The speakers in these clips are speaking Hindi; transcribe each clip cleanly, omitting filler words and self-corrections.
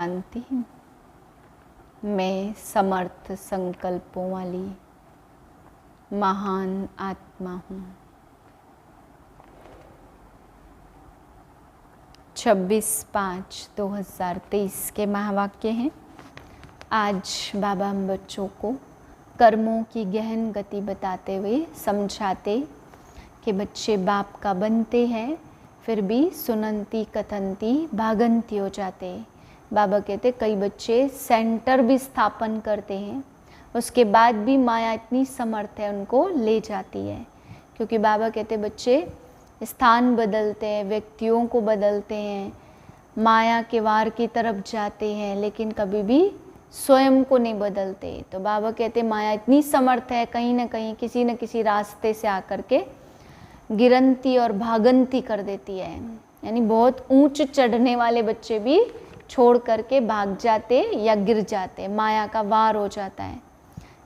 शांति। मैं समर्थ संकल्पों वाली महान आत्मा हूँ। 26/5/2023 के महावाक्य हैं। आज बाबा हम बच्चों को कर्मों की गहन गति बताते हुए समझाते कि बच्चे बाप का बनते हैं, फिर भी सुनंती कथनती भागंती हो जाते। बाबा कहते कई बच्चे सेंटर भी स्थापन करते हैं, उसके बाद भी माया इतनी समर्थ है उनको ले जाती है। क्योंकि बाबा कहते बच्चे स्थान बदलते हैं, व्यक्तियों को बदलते हैं, माया के वार की तरफ जाते हैं, लेकिन कभी भी स्वयं को नहीं बदलते। तो बाबा कहते माया इतनी समर्थ है, कहीं ना कहीं किसी न किसी रास्ते से आकर के गिरंती और भागंती कर देती है। यानी बहुत ऊंच चढ़ने वाले बच्चे भी छोड़ करके भाग जाते या गिर जाते, माया का वार हो जाता है।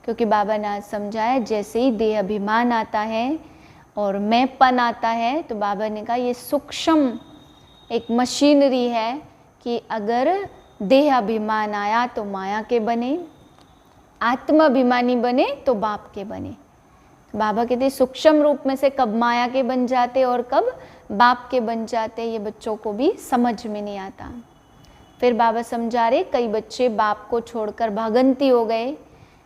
क्योंकि बाबा ने आज समझाया जैसे ही देह अभिमान आता है और मैंपन आता है, तो बाबा ने कहा ये सूक्ष्म एक मशीनरी है कि अगर देह अभिमान आया तो माया के बने, आत्माभिमानी बने तो बाप के बने। बाबा कहते सूक्ष्म रूप में से कब माया के बन जाते और कब बाप के बन जाते, ये बच्चों को भी समझ में नहीं आता। फिर बाबा समझा रहे कई बच्चे बाप को छोड़कर भागंती हो गए,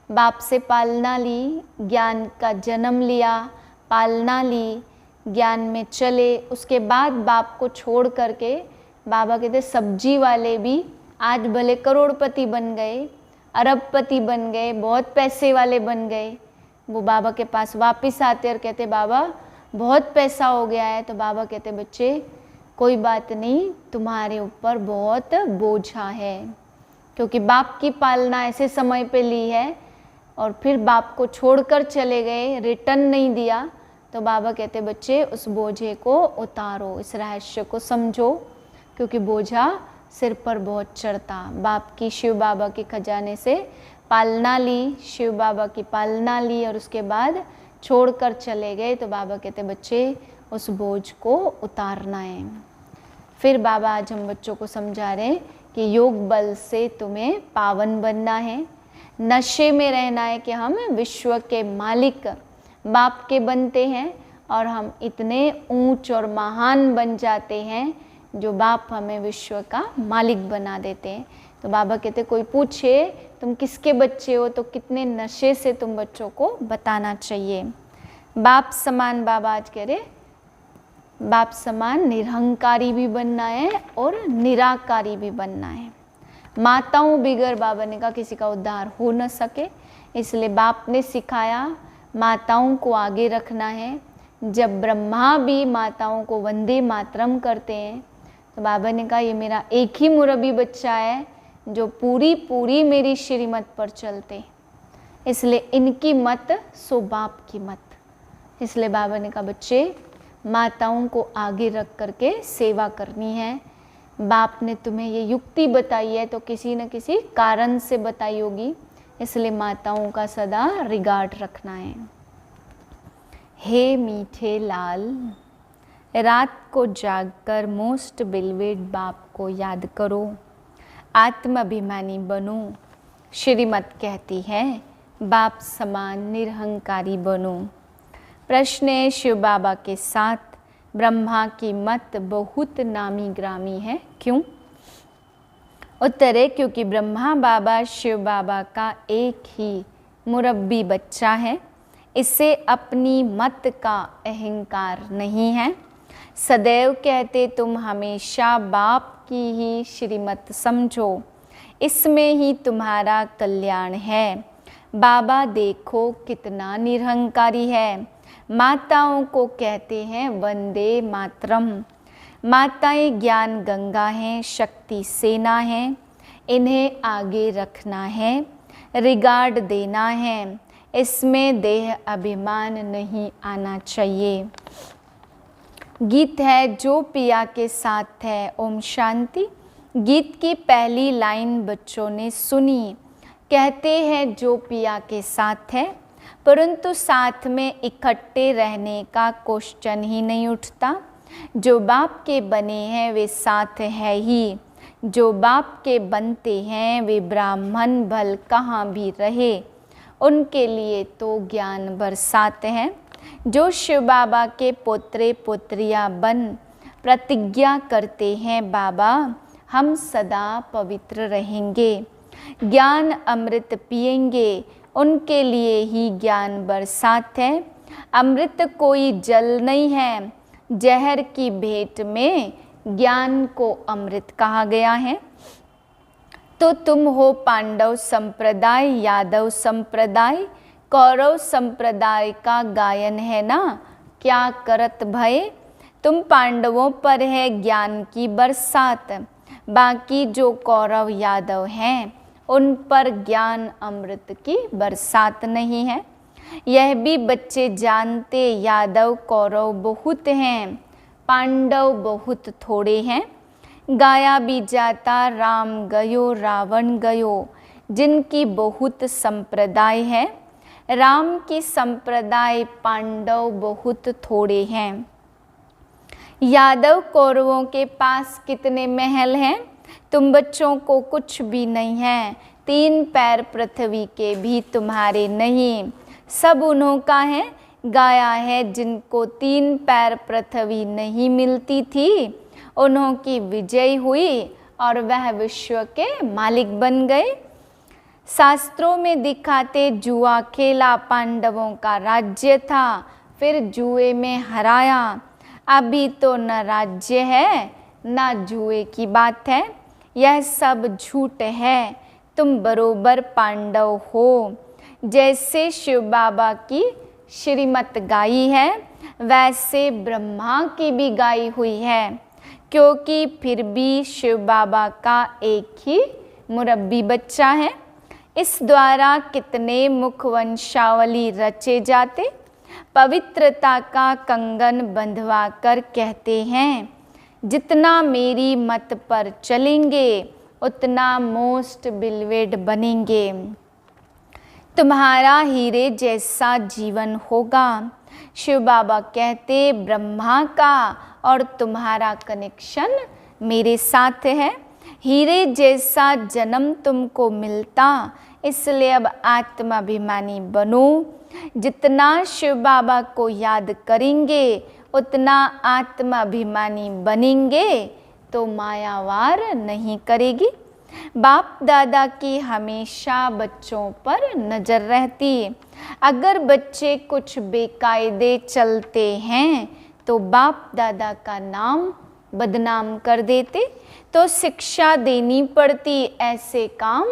बाप से पालना ली, ज्ञान का जन्म लिया, पालना ली, ज्ञान में चले, उसके बाद बाप को छोड़ करके बाबा कहते सब्जी वाले भी आज भले करोड़पति बन गए, अरबपति बन गए, बहुत पैसे वाले बन गए। वो बाबा के पास वापस आते और कहते बाबा बहुत पैसा हो गया है। तो बाबा कहते बच्चे कोई बात नहीं, तुम्हारे ऊपर बहुत बोझा है, क्योंकि बाप की पालना ऐसे समय पे ली है और फिर बाप को छोड़कर चले गए, रिटर्न नहीं दिया। तो बाबा कहते बच्चे उस बोझे को उतारो, इस रहस्य को समझो, क्योंकि बोझा सिर पर बहुत चढ़ता। बाप की शिव बाबा के खजाने से पालना ली, शिव बाबा की पालना ली और उसके बाद छोड़कर चले गए। तो बाबा कहते बच्चे उस बोझ को उतारना है। फिर बाबा आज हम बच्चों को समझा रहे हैं कि योग बल से तुम्हें पावन बनना है, नशे में रहना है कि हम विश्व के मालिक बाप के बनते हैं और हम इतने ऊंच और महान बन जाते हैं जो बाप हमें विश्व का मालिक बना देते हैं। तो बाबा कहते कोई पूछे तुम किसके बच्चे हो, तो कितने नशे से तुम बच्चों को बताना चाहिए। बाप समान बाबा आज कह रहे बाप समान निरहंकारी भी बनना है और निराकारी भी बनना है। माताओं बिगर बाबा ने कहा किसी का उद्धार हो न सके, इसलिए बाप ने सिखाया माताओं को आगे रखना है। जब ब्रह्मा भी माताओं को वंदे मातरम करते हैं, तो बाबा ने कहा ये मेरा एक ही मुरब्बी बच्चा है जो पूरी मेरी श्रीमत पर चलते, इसलिए इनकी मत सो बाप की मत। इसलिए बाबा ने कहा बच्चे माताओं को आगे रख करके सेवा करनी है। बाप ने तुम्हें ये युक्ति बताई है तो किसी न किसी कारण से बताई होगी, इसलिए माताओं का सदा रिगार्ड रखना है। हे मीठे लाल, रात को जागकर मोस्ट बिलवेड बाप को याद करो, आत्माभिमानी बनो। श्रीमत कहती है बाप समान निरहंकारी बनो। प्रश्न है शिव बाबा के साथ ब्रह्मा की मत बहुत नामी ग्रामी है, क्यों? उत्तर है क्योंकि ब्रह्मा बाबा शिव बाबा का एक ही मुरब्बी बच्चा है, इससे अपनी मत का अहंकार नहीं है। सदैव कहते तुम हमेशा बाप की ही श्रीमत समझो, इसमें ही तुम्हारा कल्याण है। बाबा देखो कितना निरहंकारी है। माताओं को कहते हैं वंदे मातरम। माताएं ज्ञान गंगा हैं, शक्ति सेना है, इन्हें आगे रखना है, रिगार्ड देना है, इसमें देह अभिमान नहीं आना चाहिए। गीत है जो पिया के साथ है, ओम शांति। गीत की पहली लाइन बच्चों ने सुनी, कहते हैं जो पिया के साथ है, परंतु साथ में इकट्ठे रहने का क्वेश्चन ही नहीं उठता। जो बाप के बने हैं वे साथ है ही, जो बाप के बनते हैं वे ब्राह्मण भल कहाँ भी रहे, उनके लिए तो ज्ञान बरसाते हैं। जो शिव बाबा के पोत्रे पोत्रियाँ बन प्रतिज्ञा करते हैं बाबा हम सदा पवित्र रहेंगे, ज्ञान अमृत पिएंगे, उनके लिए ही ज्ञान बरसात है। अमृत कोई जल नहीं है, जहर की भेंट में ज्ञान को अमृत कहा गया है। तो तुम हो पांडव संप्रदाय, यादव संप्रदाय, कौरव संप्रदाय का गायन है ना, क्या करत भय। तुम पांडवों पर है ज्ञान की बरसात, बाकी जो कौरव यादव हैं उन पर ज्ञान अमृत की बरसात नहीं है। यह भी बच्चे जानते यादव कौरव बहुत हैं, पांडव बहुत थोड़े हैं। गाया भी जाता राम गयो रावण गयो, जिनकी बहुत संप्रदाय है, राम की संप्रदाय पांडव बहुत थोड़े हैं। यादव कौरवों के पास कितने महल हैं, तुम बच्चों को कुछ भी नहीं है। 3 पैर पृथ्वी के भी तुम्हारे नहीं, सब उन्हों का है। गाया है जिनको 3 पैर पृथ्वी नहीं मिलती थी, उन्हों की विजय हुई और वह विश्व के मालिक बन गए। शास्त्रों में दिखाते जुआ खेला, पांडवों का राज्य था, फिर जुए में हराया। अभी तो न राज्य है न जुए की बात है, यह सब झूठ है, तुम बरोबर पांडव हो। जैसे शिव बाबा की श्रीमत गाई है, वैसे ब्रह्मा की भी गाई हुई है, क्योंकि फिर भी शिव बाबा का एक ही मुरब्बी बच्चा है। इस द्वारा कितने मुख वंशावली रचे जाते, पवित्रता का कंगन बंधवा कर कहते हैं, जितना मेरी मत पर चलेंगे उतना मोस्ट बिलवेड बनेंगे। तुम्हारा हीरे जैसा जीवन होगा। शिव बाबा कहते ब्रह्मा का और तुम्हारा कनेक्शन मेरे साथ है। हीरे जैसा जन्म तुमको मिलता, इसलिए अब आत्माभिमानी बनो। जितना शिव बाबा को याद करेंगे उतना आत्माभिमानी बनेंगे तो मायावार नहीं करेगी। बाप दादा की हमेशा बच्चों पर नज़र रहती। अगर बच्चे कुछ बेकायदे चलते हैं तो बाप दादा का नाम बदनाम कर देते, तो शिक्षा देनी पड़ती ऐसे काम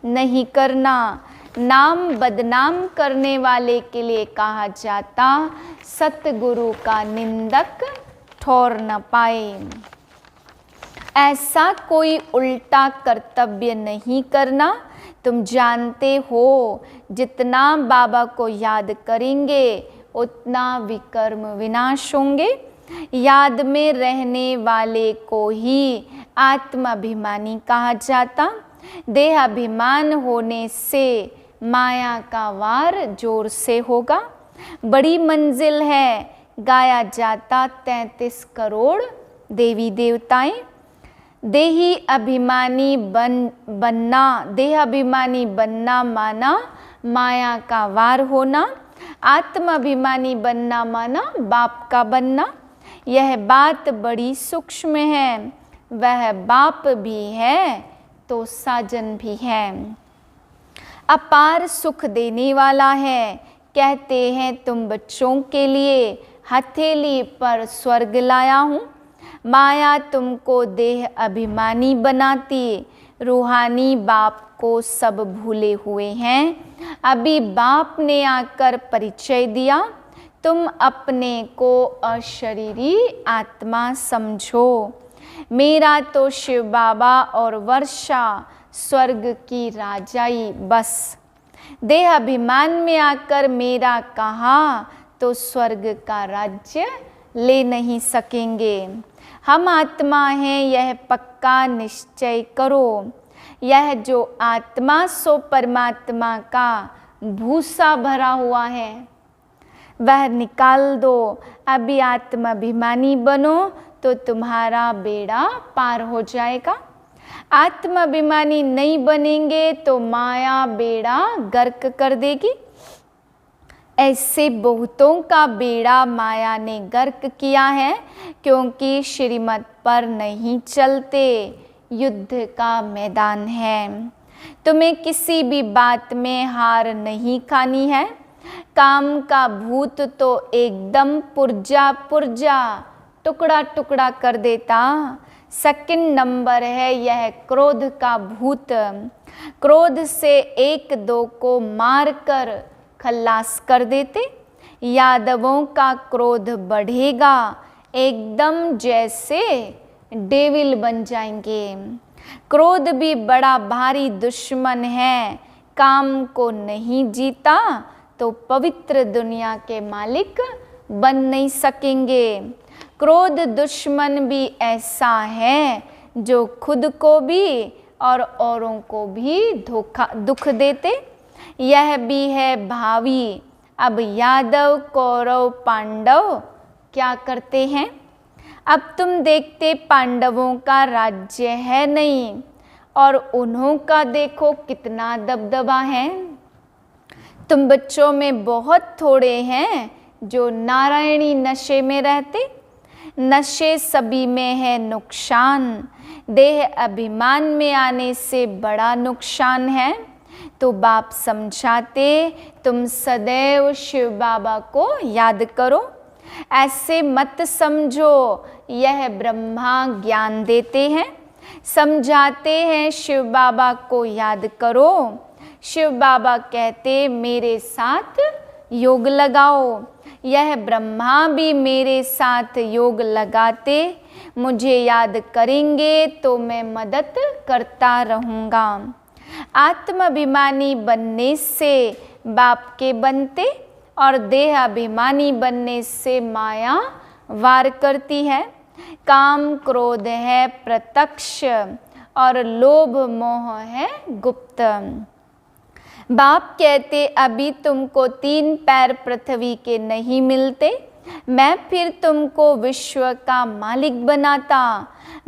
नहीं करना। नाम बदनाम करने वाले के लिए कहा जाता सतगुरु का निंदक ठोर न पाए। ऐसा कोई उल्टा कर्तव्य नहीं करना। तुम जानते हो जितना बाबा को याद करेंगे उतना विकर्म विनाश होंगे। याद में रहने वाले को ही आत्माभिमानी कहा जाता। देहाभिमान होने से माया का वार जोर से होगा। बड़ी मंजिल है, गाया जाता 33 करोड़ देवी देवताएं। देही अभिमानी देहाभिमानी बनना माना माया का वार होना, आत्माभिमानी बनना माना बाप का बनना। यह बात बड़ी सूक्ष्म है, वह बाप भी है तो साजन भी है। अपार सुख देने वाला है। कहते हैं तुम बच्चों के लिए हथेली पर स्वर्ग लाया हूँ। माया तुमको देह अभिमानी बनाती, रूहानी बाप को सब भूले हुए हैं। अभी बाप ने आकर परिचय दिया, तुम अपने को अशरीरी आत्मा समझो। मेरा तो शिव बाबा और वर्षा स्वर्ग की राजाई बस। देह अभिमान में आकर मेरा कहा तो स्वर्ग का राज्य ले नहीं सकेंगे। हम आत्मा हैं यह पक्का निश्चय करो। यह जो आत्मा सो परमात्मा का भूसा भरा हुआ है वह निकाल दो। अभी आत्माभिमानी बनो तो तुम्हारा बेड़ा पार हो जाएगा। आत्माभिमानी नहीं बनेंगे तो माया बेड़ा गर्क कर देगी। ऐसे बहुतों का बेड़ा माया ने गर्क किया है, क्योंकि श्रीमत पर नहीं चलते। युद्ध का मैदान है, तुम्हें किसी भी बात में हार नहीं खानी है। काम का भूत तो एकदम पुर्जा पुर्जा टुकड़ा टुकड़ा कर देता। सेकंड नंबर है यह क्रोध का भूत। क्रोध से एक दो को मारकर खल्लास कर देते। यादवों का क्रोध बढ़ेगा, एकदम जैसे डेविल बन जाएंगे। क्रोध भी बड़ा भारी दुश्मन है, काम को नहीं जीता तो पवित्र दुनिया के मालिक बन नहीं सकेंगे। क्रोध दुश्मन भी ऐसा है जो खुद को भी और औरों को भी दुख देते। यह भी है भावी। अब यादव कौरव पांडव क्या करते हैं? अब तुम देखते पांडवों का राज्य है नहीं, और उन्हों का देखो कितना दबदबा है। तुम बच्चों में बहुत थोड़े हैं जो नारायणी नशे में रहते। नशे सभी में है नुकसान, देह अभिमान में आने से बड़ा नुकसान है। तो बाप समझाते, तुम सदैव शिव बाबा को याद करो। ऐसे मत समझो यह ब्रह्मा ज्ञान देते हैं। समझाते हैं शिव बाबा को याद करो। शिव बाबा कहते मेरे साथ योग लगाओ। यह ब्रह्मा भी मेरे साथ योग लगाते। मुझे याद करेंगे तो मैं मदद करता रहूँगा। आत्माभिमानी बनने से बाप के बनते, और देह अभिमानी बनने से माया वार करती है। काम क्रोध है प्रत्यक्ष, और लोभ मोह है गुप्त। बाप कहते अभी तुमको 3 पैर पृथ्वी के नहीं मिलते, मैं फिर तुमको विश्व का मालिक बनाता।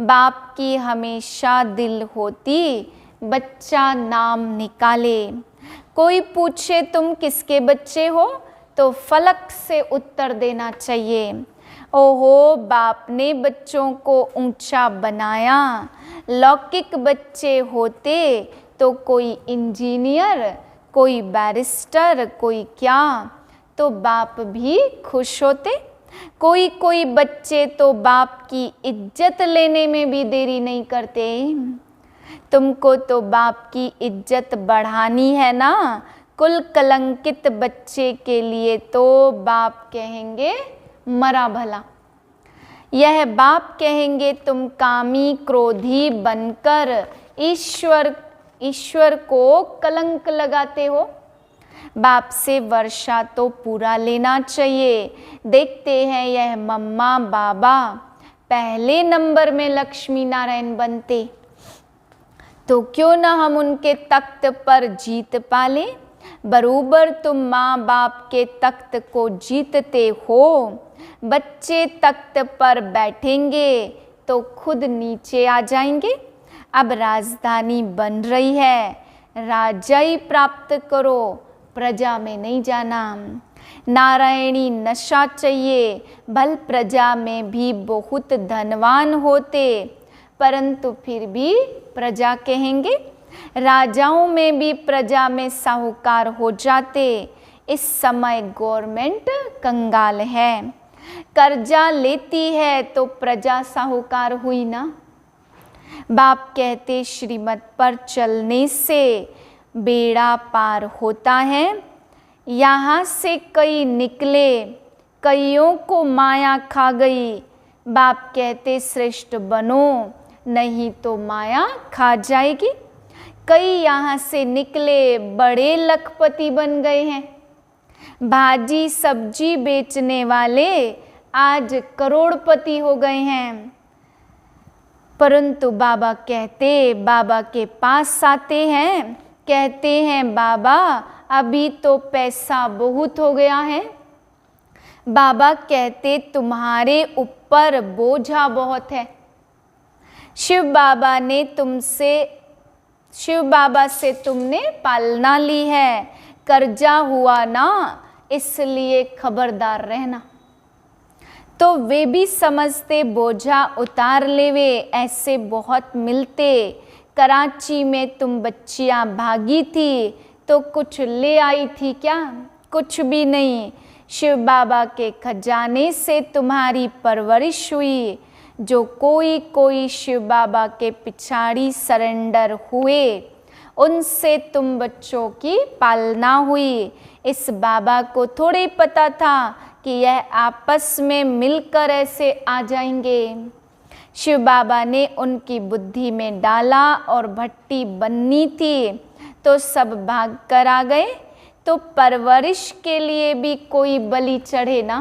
बाप की हमेशा दिल होती बच्चा नाम निकाले। कोई पूछे तुम किसके बच्चे हो, तो फलक से उत्तर देना चाहिए। ओहो, बाप ने बच्चों को ऊंचा बनाया। लौकिक बच्चे होते तो कोई इंजीनियर, कोई बैरिस्टर, कोई क्या, तो बाप भी खुश होते। कोई कोई बच्चे तो बाप की इज्जत लेने में भी देरी नहीं करते। तुमको तो बाप की इज्जत बढ़ानी है ना। कुल कलंकित बच्चे के लिए तो बाप कहेंगे मरा भला। यह बाप कहेंगे तुम कामी क्रोधी बनकर ईश्वर को कलंक लगाते हो। बाप से वर्षा तो पूरा लेना चाहिए। देखते हैं यह मम्मा बाबा पहले नंबर में लक्ष्मी नारायण बनते, तो क्यों ना हम उनके तख्त पर जीत पाले। बरूबर तुम माँ बाप के तख्त को जीतते हो। बच्चे तख्त पर बैठेंगे तो खुद नीचे आ जाएंगे। अब राजधानी बन रही है, राजाई प्राप्त करो, प्रजा में नहीं जाना। नारायणी नशा चाहिए। भल प्रजा में भी बहुत धनवान होते, परंतु फिर भी प्रजा कहेंगे। राजाओं में भी प्रजा में साहूकार हो जाते। इस समय गवर्नमेंट कंगाल है, कर्जा लेती है तो प्रजा साहूकार हुई ना। बाप कहते श्रीमत पर चलने से बेड़ा पार होता है। यहाँ से कई निकले, कईयों को माया खा गई। बाप कहते श्रेष्ठ बनो, नहीं तो माया खा जाएगी। कई यहाँ से निकले, बड़े लखपति बन गए हैं। भाजी सब्जी बेचने वाले आज करोड़पति हो गए हैं। परंतु बाबा कहते, बाबा के पास आते हैं, कहते हैं बाबा अभी तो पैसा बहुत हो गया है। बाबा कहते तुम्हारे ऊपर बोझा बहुत है। शिव बाबा से तुमने पालना ली है, कर्जा हुआ ना, इसलिए खबरदार रहना। तो वे भी समझते बोझा उतार लेवे, ऐसे बहुत मिलते। कराची में तुम बच्चियां भागी थी तो कुछ ले आई थी क्या? कुछ भी नहीं। शिव बाबा के खजाने से तुम्हारी परवरिश हुई। जो कोई शिव बाबा के पिछाड़ी सरेंडर हुए, उनसे तुम बच्चों की पालना हुई। इस बाबा को थोड़ी पता था कि यह आपस में मिलकर ऐसे आ जाएंगे। शिव बाबा ने उनकी बुद्धि में डाला और भट्टी बननी थी तो सब भाग कर आ गए। तो परवरिश के लिए भी कोई बलि चढ़े ना।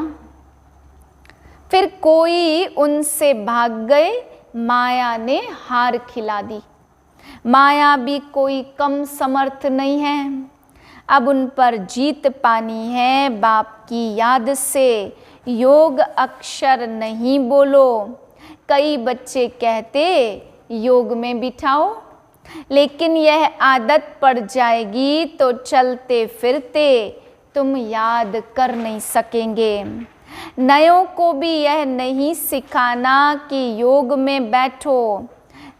फिर कोई उनसे भाग गए, माया ने हार खिला दी। माया भी कोई कम समर्थ नहीं है। अब उन पर जीत पानी है बाप की याद से। योग अक्षर नहीं बोलो। कई बच्चे कहते योग में बिठाओ, लेकिन यह आदत पड़ जाएगी तो चलते फिरते तुम याद कर नहीं सकेंगे। नयों को भी यह नहीं सिखाना कि योग में बैठो।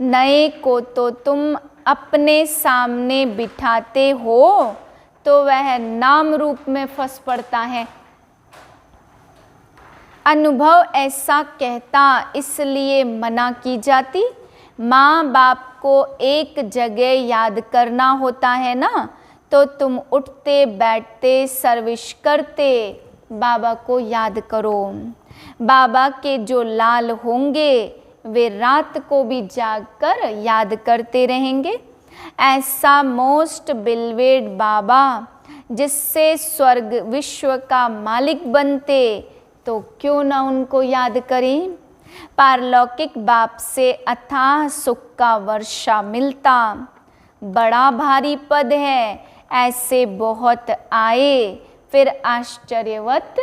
नए को तो तुम अपने सामने बिठाते हो तो वह नाम रूप में फंस पड़ता है। अनुभव ऐसा कहता, इसलिए मना की जाती। माँ बाप को एक जगह याद करना होता है ना, तो तुम उठते बैठते सर्विस करते बाबा को याद करो। बाबा के जो लाल होंगे वे रात को भी जागकर याद करते रहेंगे। ऐसा मोस्ट बिलवेड बाबा जिससे स्वर्ग विश्व का मालिक बनते, तो क्यों ना उनको याद करें। पारलौकिक बाप से अथाह सुख का वर्षा मिलता। बड़ा भारी पद है, ऐसे बहुत आए, फिर आश्चर्यवत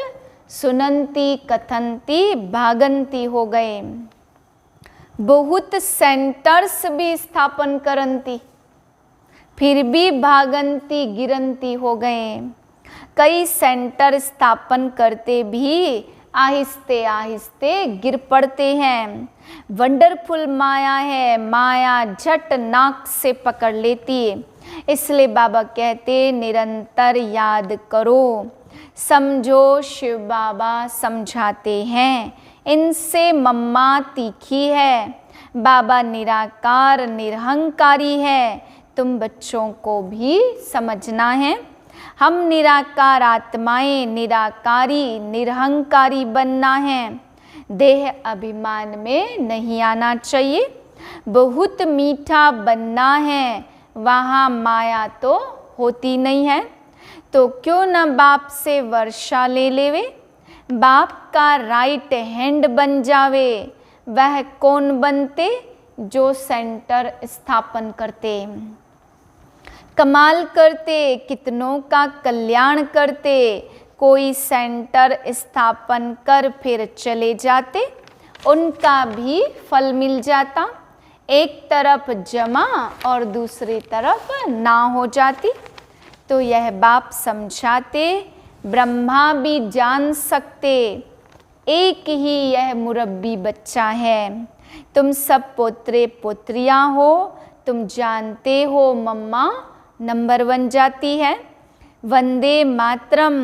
सुनंती कथनती भागंती हो गए। बहुत सेंटर्स भी स्थापन करंती, फिर भी भागंती गिरंती हो गए। कई सेंटर स्थापन करते भी आहिस्ते आहिस्ते गिर पड़ते हैं। वंडरफुल माया है, माया झट नाक से पकड़ लेती है। इसलिए बाबा कहते निरंतर याद करो। समझो शिव बाबा समझाते हैं, इनसे मम्मा तीखी है। बाबा निराकार निरहंकारी है, तुम बच्चों को भी समझना है। हम निराकार आत्माएं, निराकारी निरहंकारी बनना है। देह अभिमान में नहीं आना चाहिए। बहुत मीठा बनना है, वहाँ माया तो होती नहीं है। तो क्यों न बाप से वर्षा ले लेवे, बाप का राइट हैंड बन जावे। वह कौन बनते? जो सेंटर स्थापन करते, कमाल करते, कितनों का कल्याण करते। कोई सेंटर स्थापन कर फिर चले जाते, उनका भी फल मिल जाता। एक तरफ जमा और दूसरी तरफ ना हो जाती। तो यह बाप समझाते, ब्रह्मा भी जान सकते, एक ही यह मुरब्बी बच्चा है। तुम सब पोत्रे पोत्रियां हो, तुम जानते हो मम्मा नंबर 1 जाती है। वंदे मातरम,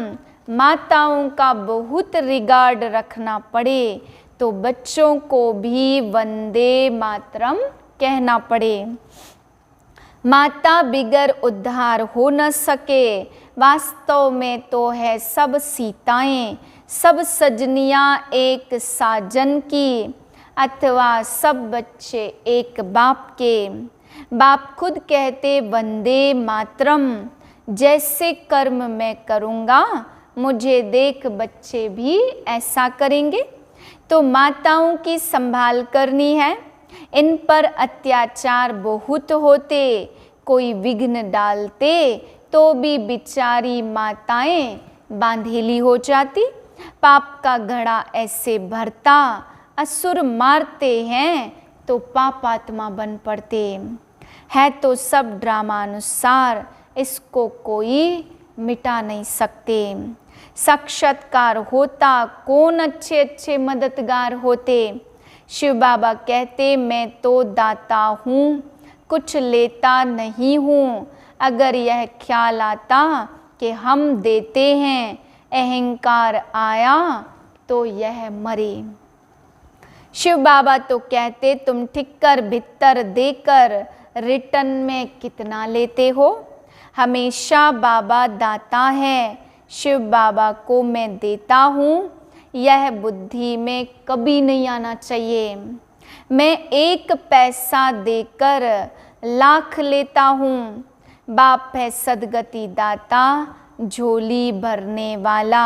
माताओं का बहुत रिगार्ड रखना पड़े तो बच्चों को भी वंदे मातरम कहना पड़े। माता बिगर उद्धार हो न सके। वास्तव में तो है सब सीताएं, सब सजनियां एक साजन की, अथवा सब बच्चे एक बाप के। बाप खुद कहते वंदे मातरम, जैसे कर्म मैं करूँगा मुझे देख बच्चे भी ऐसा करेंगे। तो माताओं की संभाल करनी है। इन पर अत्याचार बहुत होते, कोई विघ्न डालते तो भी बिचारी माताएं बांधेली हो जाती। पाप का घड़ा ऐसे भरता, असुर मारते हैं तो पापात्मा बन पड़ते। है तो सब ड्रामानुसार, इसको कोई मिटा नहीं सकते। साक्षात्कार होता कौन अच्छे अच्छे मददगार होते। शिव बाबा कहते मैं तो दाता हूँ, कुछ लेता नहीं हूँ। अगर यह ख्याल आता कि हम देते हैं, अहंकार आया तो यह मरे। शिव बाबा तो कहते तुम ठिक्कर भित्तर देकर रिटर्न में कितना लेते हो। हमेशा बाबा दाता है, शिव बाबा को मैं देता हूँ, यह बुद्धि में कभी नहीं आना चाहिए। मैं 1 पैसा देकर लाख लेता हूँ। बाप है सदगति दाता, झोली भरने वाला।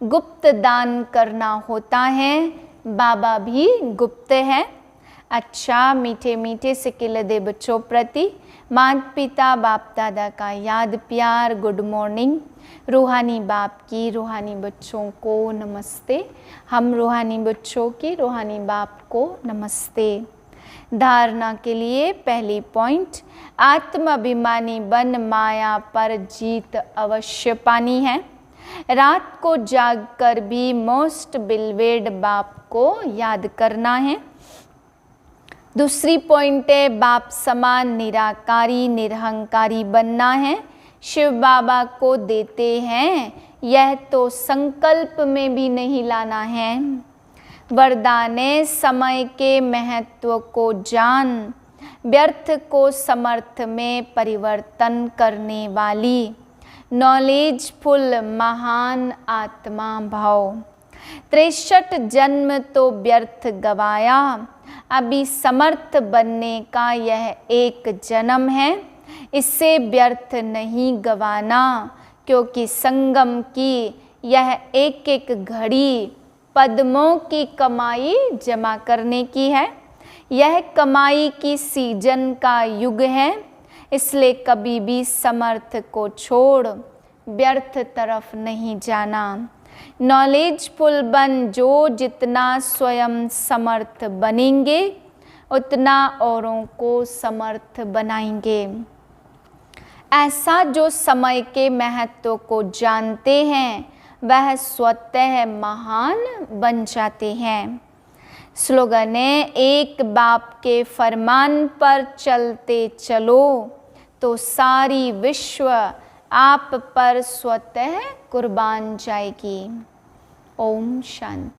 गुप्त दान करना होता है, बाबा भी गुप्त है। अच्छा मीठे मीठे सिकिल दे बच्चों प्रति माता पिता बाप दादा का याद प्यार, गुड मॉर्निंग। रूहानी बाप की रूहानी बच्चों को नमस्ते। हम रूहानी बच्चों की रूहानी बाप को नमस्ते। धारणा के लिए पहली पॉइंट, आत्माभिमानी बन माया पर जीत अवश्य पानी है। रात को जागकर भी मोस्ट बिलवेड बाप को याद करना है। दूसरी पॉइंट है, बाप समान निराकारी निरहंकारी बनना है। शिव बाबा को देते हैं, यह तो संकल्प में भी नहीं लाना है। वरदान समय के महत्व को जान, व्यर्थ को समर्थ में परिवर्तन करने वाली। नॉलेजफुल महान आत्मा भाव। 63 जन्म तो व्यर्थ गवाया, अभी समर्थ बनने का यह एक जन्म है। इससे व्यर्थ नहीं गवाना, क्योंकि संगम की यह एक एक घड़ी पद्मों की कमाई जमा करने की है। यह कमाई की सीजन का युग है, इसलिए कभी भी समर्थ को छोड़ व्यर्थ तरफ नहीं जाना। नॉलेजफुल बन, जो जितना स्वयं समर्थ बनेंगे उतना औरों को समर्थ बनाएंगे। ऐसा जो समय के महत्व को जानते हैं, वह स्वतः महान बन जाते हैं। स्लोगन है, एक बाप के फरमान पर चलते चलो तो सारी विश्व आप पर स्वतः कुर्बान जाएगी। ओम शांति।